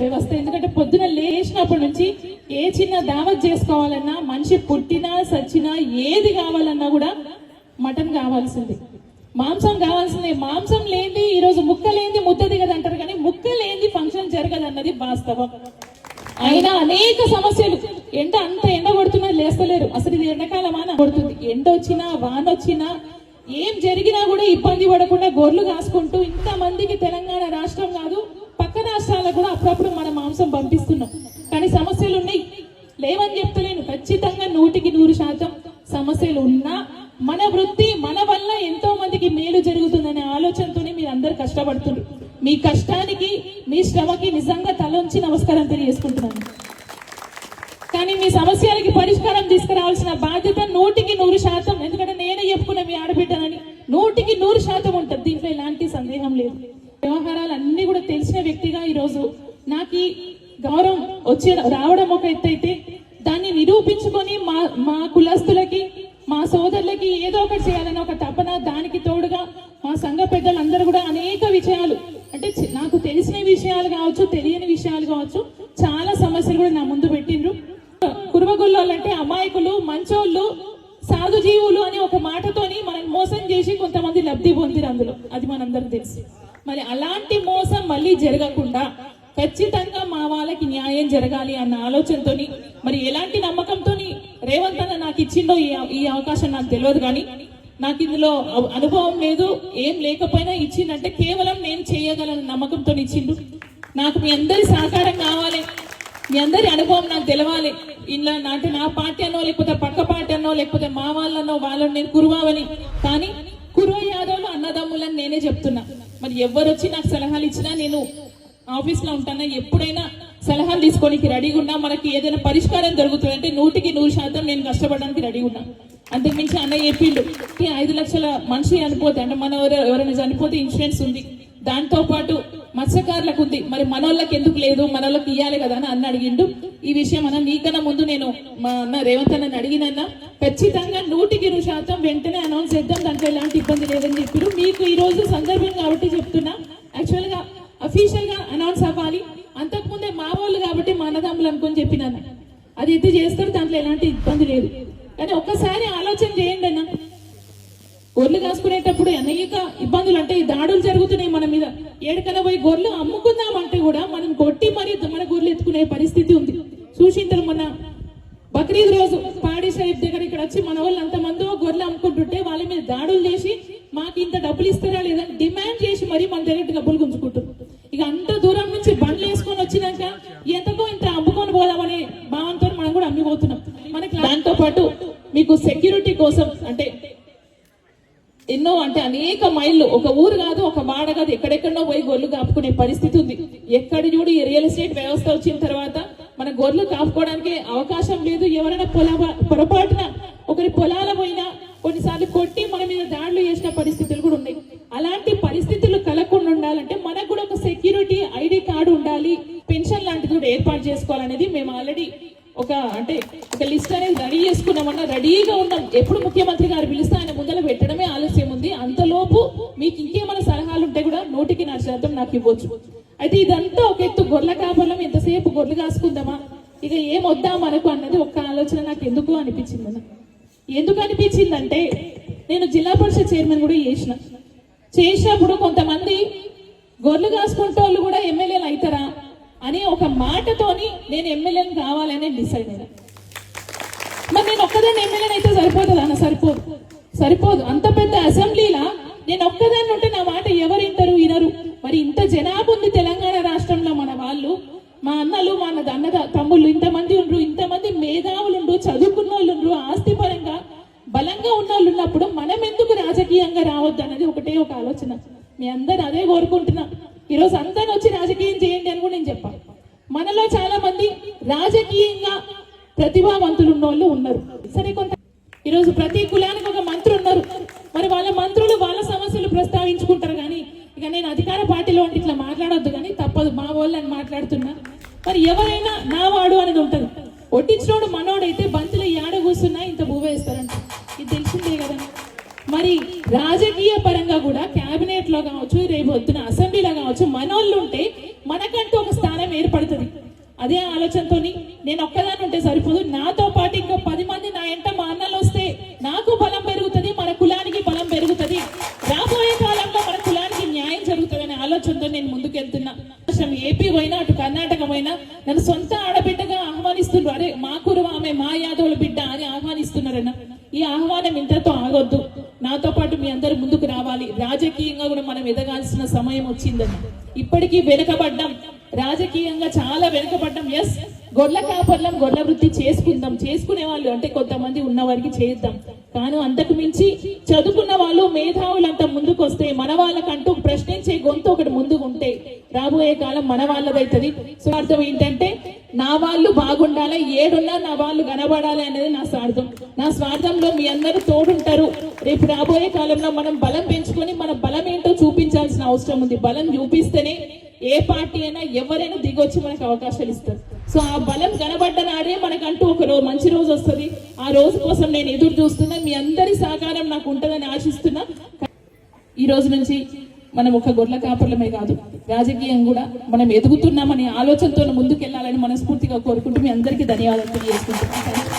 వ్యవస్థ. ఎందుకంటే పొద్దున లేచినప్పటి నుంచి ఏ చిన్న దావత్ చేసుకోవాలన్నా, మనిషి పుట్టినా సచ్చినా ఏది కావాలన్నా కూడా మటన్ కావాల్సింది, మాంసం కావాల్సిందే. మాంసం లేని ఈరోజు ముక్క లేని ముద్ద దిగదు అంటారు, కానీ ముక్క లేని ఫంక్షన్ జరగదు అన్నది వాస్తవం. అయినా అనేక సమస్యలు, అంత ఎండ కొడుతున్నా లేస్తలేరు. అసలు ఇది ఎండాకాలమాన కొడుతుంది, ఎండ వచ్చినా వాన వచ్చినా ఏం జరిగినా కూడా ఇబ్బంది పడకుండా గొర్రెలు కాసుకుంటూ ఇంతమందికి తెలంగాణ రాష్ట్రం కాదు పక్క రాష్ట్రాలకు కూడా అప్పుడప్పుడు మన మాంసం పంపిస్తున్నాం. కానీ సమస్యలు ఉన్నాయి, లేవని చెప్తలేను. ఖచ్చితంగా 100% సమస్యలు ఉన్నా మన వృత్తి మన వల్ల ఎంతో మందికి మేలు జరుగుతుందనే ఆలోచనతోనే మీరు అందరు కష్టపడుతున్నారు. మీ కష్టానికి మీ శ్రమకి నిజంగా తలొంచి నమస్కారం తెలియజేసుకుంటున్నాను. కానీ మీ సమస్యలకి పరిష్కారం తీసుకురావాల్సిన బాధ్యత 100% ఎందుకంటే నేనే చెప్పుకున్న మీ ఆడబిడ్డనని 100% ఉంటుంది. దీంట్లో ఎలాంటి సందేహం లేదు. వ్యవహారాలు అన్ని కూడా తెలిసిన వ్యక్తిగా ఈరోజు నాకు ఈ గౌరవం రావడం ఒక ఎత్తు అయితే, దాన్ని నిరూపించుకొని మా కులస్తులకి మా సోదరులకి ఏదో ఒకటి చేయాలని ఒక తపన, దానికి తోడుగా మా సంఘ పెద్దలందరూ కూడా అనేక విషయాలు, అంటే నాకు తెలిసిన విషయాలు కావచ్చు, తెలియని విషయాలు కావచ్చు, చాలా సమస్యలు కూడా నా ముందు పెట్టిండ్రు. కురువగొల్లోళ్ళంటే అమాయకులు, మంచోళ్ళు, సాధు జీవులు అని ఒక మాటతోని మనల్ని మోసం చేసి కొంతమంది లబ్ధి పొందిరు అందులో, అది మనందరికి తెలుసు. మరి అలాంటి మోసం మళ్ళీ జరగకుండా ఖచ్చితంగా మా వాళ్ళకి న్యాయం జరగాలి అన్న ఆలోచనతోని, మరి ఎలాంటి నమ్మకంతో రేవంత్ అన్న నాకు ఇచ్చిండో ఈ అవకాశం నాకు తెలియదు, కానీ నాకు ఇందులో అనుభవం లేదు, ఏం లేకపోయినా ఇచ్చిందంటే కేవలం నేను చేయగలను నమ్మకంతో ఇచ్చిండు. నాకు మీ అందరి సహకారం కావాలి, మీ అందరి అనుభవం నాకు తెలవాలి. ఇలా నా పార్టీ అనో లేకపోతే పక్క పార్టీ అనో లేకపోతే మా వాళ్ళనో వాళ్ళని నేను కురువావని, కానీ కురువ యాదవ్లు అన్నదమ్ములని నేనే చెప్తున్నా. మరి ఎవరు వచ్చి నాకు సలహాలు ఇచ్చినా నేను ఆఫీస్ లో ఉంటానా, ఎప్పుడైనా సలహాలు తీసుకోనికి రెడీగా ఉన్నా. మనకి ఏదైనా పరిష్కారం జరుగుతుంది అంటే 100% నేను కష్టపడడానికి రెడీగా ఉన్నా. అంతకుమించి అన్న చెప్పిండు 5 లక్షల మనిషి చనిపోతే, అంటే మన ఎవరైనా చనిపోతే ఇన్సూరెన్స్ ఉంది, దాంతో పాటు మత్స్యకారులకు ఉంది, మరి మనోళ్ళకి ఎందుకు లేదు, మనోళ్ళకి ఇవ్వాలి కదా అని అన్న అడిగిండు. ఈ విషయం అన్న నీకన్నా ముందు నేను మా అన్న రేవంత్ అన్నని అడిగినన్నా, ఖచ్చితంగా 100% వెంటనే అనౌన్స్ చేద్దాం, దాంట్లో ఎలాంటి ఇబ్బంది లేదని చెప్పారు. మీకు ఈ రోజు సందర్భం కాబట్టి చెప్తున్నా, యాక్చువల్ గా అఫీషియల్ గా అనౌన్స్ అవ్వాలి, అంతకుముందే మా వాళ్ళు కాబట్టి మా అన్నదమ్ములు అనుకొని చెప్పినాను. అది ఎత్తి చేస్తారు, దాంట్లో ఎలాంటి ఇబ్బంది లేదు. కానీ ఒక్కసారి ఆలోచన చేయండి అన్న, గొర్రెలు కాసుకునేటప్పుడు అనేక ఇబ్బందులు, అంటే దాడులు జరుగుతున్నాయి మన మీద. ఏడుకన్నా పోయి గొర్రెలు అమ్ముకుందామంటే కూడా మనం కొట్టి మరి మన గొర్రెలు ఎత్తుకునే పరిస్థితి ఉంది. చూసింటారు మొన్న బక్రీద్ రోజు పాడి షరీఫ్ దగ్గర ఇక్కడ వచ్చి మన వాళ్ళు అంతమంది గొర్రెలు అమ్ముకుంటుంటే వాళ్ళ మీద దాడులు చేసి మాకు ఇంత డబ్బులు ఇస్తారా లేదని డిమాండ్ చేసి మరి మన దగ్గర డబ్బులు గుంజుకుంటారు. ఇక అంత దూరం నుంచి బండ్లు వేసుకొని వచ్చినాక ఎంతకో ఇంత అమ్ముకొని పోదామనే భావంతో మనం కూడా అమ్మిపోతున్నాం. మనకి దాంతో పాటు మీకు సెక్యూరిటీ కోసం అంటే ఎన్నో, అంటే అనేక మైళ్ళు, ఒక ఊరు కాదు ఒక వాడ కాదు, ఎక్కడెక్కడో పోయి గొర్రెలు కాపుకునే పరిస్థితి ఉంది. ఎక్కడ చూడు ఈ రియల్ ఎస్టేట్ వ్యవస్థ వచ్చిన తర్వాత మన గొర్రెలు కాపుకోవడానికి అవకాశం లేదు. ఎవరైనా పొరపాటున ఒకరి పొలాల పోయినా కొన్నిసార్లు కొట్టి మన మీద దాడులు చేసిన పరిస్థితులు కూడా ఉన్నాయి. అలాంటి పరిస్థితులు కలగకుండా ఉండాలంటే మనకు కూడా ఒక సెక్యూరిటీ ఐడి కార్డు ఉండాలి, పెన్షన్ లాంటిది కూడా ఏర్పాటు చేసుకోవాలనేది మేము ఆల్రెడీ ఒక లిస్ట్ అనేది రెడీ చేసుకున్నామన్నా, రెడీగా ఉన్నాం. ఎప్పుడు ముఖ్యమంత్రి గారు పిలిస్తే ఆయన ముందర పెట్టడమే ఆలస్యం ఉంది. అంతలోపు మీకు ఇంకేమైనా సలహాలు ఉంటే కూడా 100% నాకు ఇవ్వచ్చు. అయితే ఇదంతా ఒక ఎత్తు, గొర్రెల కాపలం ఎంతసేపు గొర్రెలు కాసుకుందామా, ఇక ఏం వద్దా మనకు అన్నది ఒక్క ఆలోచన నాకు ఎందుకు అనిపించింది. ఎందుకు అనిపించిందంటే నేను జిల్లా పరిషత్ చైర్మన్ కూడా చేసినప్పుడు కొంతమంది గొర్రెలు కాసుకుంటే వాళ్ళు కూడా ఎమ్మెల్యేలు అవుతారా అని ఒక మాటతోని నేను ఎమ్మెల్యేని కావాలని డిసైడ్ అయినా. మరి నేను ఒక్కదాన్ని ఎమ్మెల్యేని అయితే సరిపోతుంది అన్న, సరిపోదు. అంత పెద్ద అసెంబ్లీలా నేను ఒక్కదాన్ని ఉంటే నా మాట ఎవరు వినరు. మరి ఇంత జనాభా ఉంది తెలంగాణ రాష్ట్రంలో, మన వాళ్ళు, మా అన్నలు, మా తమ్ముళ్ళు ఇంతమంది ఉండ్రు, ఇంతమంది మేధావులు ఉండ్రు, చదువుకున్న వాళ్ళు ఉండ్రు, ఆస్తి పరంగా బలంగా ఉన్న వాళ్ళు ఉన్నప్పుడు మనం ఎందుకు రాజకీయంగా రావద్దు అన్నది ఒకటే ఒక ఆలోచన. మీ అందరు అదే కోరుకుంటున్నా. ఈరోజు అందరూ వచ్చి రాజకీయం చేయండి అని కూడా నేను చెప్పాను. మనలో చాలా మంది రాజకీయంగా ప్రతిభావంతులు ఉన్న వాళ్ళు ఉన్నారు. సరే, కొంత ఈరోజు ప్రతి కులానికి ఒక మంత్రి ఉన్నారు. మరి వాళ్ళ మంత్రులు వాళ్ళ సమస్యలు ప్రస్తావించుకుంటారు. కానీ ఇక నేను అధికార పార్టీలో ఉంటే ఇట్లా మాట్లాడొద్దు, కానీ తప్పదు, మా వాళ్ళని మాట్లాడుతున్నా. మరి ఎవరైనా నా వాడు అనేది ఉంటుంది. ఒట్టించినోడు మనోడైతే బంతులు ఏడ కూర్చున్నా ఇంత భూవేస్తారంట, ఇది తెలిసిందే కదా. మరి రాజకీయ పరంగా కూడా కేబినెట్ లో కావచ్చు, రేపు వద్దున అసెంబ్లీలో కావచ్చు, మనోళ్ళు ఉంటే మనకంటూ ఒక స్థానం ఏర్పడుతుంది. అదే ఆలోచనతోని నేను ఒక్కదాని ఉంటే సరిపోదు, నాతో పాటు ఇంకో 10 మంది నా ఎంట మా అన్నలు వస్తే నాకు బలం పెరుగుతుంది, మన కులానికి బలం పెరుగుతుంది, రాబోయే కాలంలో మన కులానికి న్యాయం జరుగుతుంది అనే ఆలోచనతో నేను ముందుకెళ్తున్నా. ఏపీ పోయినా అటు కర్ణాటక పోయినా నన్ను సొంత ఆడబిడ్డగా ఆహ్వానిస్తున్నారు. అరే మా కురువ ఆమె మా యాదవుల బిడ్డ అని ఆహ్వానిస్తున్నారన్న. ఈ ఆహ్వానం ఇంతతో ఆగొద్దు, నాతో పాటు మీ అందరు ముందుకు రావాలి. రాజకీయంగా కూడా మనం ఎదగాల్సిన సమయం వచ్చిందని. ఇప్పటికీ వెనుకబడ్డాం, రాజకీయంగా చాలా వెనుకబడ్డాం. ఎస్, గొర్రెల కాపర్లం, గొర్రెల వృత్తి చేసుకుందాం, చేసుకునే వాళ్ళు అంటే కొంతమంది ఉన్న వారికి చేద్దాం. కానీ అంతకు మించి చదువుకున్న వాళ్ళు మేధావులంతా ముందుకు వస్తే, మన వాళ్ళకంటూ ప్రశ్నించే గొంతు ఒకటి ముందుకు ఉంటే రాబోయే కాలం మన వాళ్ళదైతుంది. సో అర్థం ఏంటంటే నా వాళ్ళు బాగుండాలి, ఏడున్నా నా వాళ్ళు కనబడాలి అనేది నా స్వార్థం. నా స్వార్థంలో మీ అందరూ తోడుంటారు. రేపు రాబోయే కాలంలో మనం బలం పెంచుకొని మన బలం ఏంటో చూపించాల్సిన అవసరం ఉంది. బలం చూపిస్తేనే ఏ పార్టీ అయినా ఎవరైనా దిగొచ్చి మనకు అవకాశాలు ఇస్తారు. సో ఆ బలం కనబడ్డ నాడే మనకంటూ ఒక మంచి రోజు వస్తుంది. ఆ రోజు కోసం నేను ఎదురు చూస్తున్నా. మీ అందరి సహకారం నాకు ఉంటుందని ఆశిస్తున్నా. ఈ రోజు నుంచి మనం ఒక గొర్రెల కాపర్లమే కాదు, రాజకీయం కూడా మనం ఎదుగుతున్నామనే ఆలోచనతో ముందుకెళ్లాలని మనస్ఫూర్తిగా కోరుకుంటూ మీ అందరికీ ధన్యవాదాలు తెలియజేసుకుంటున్నాను.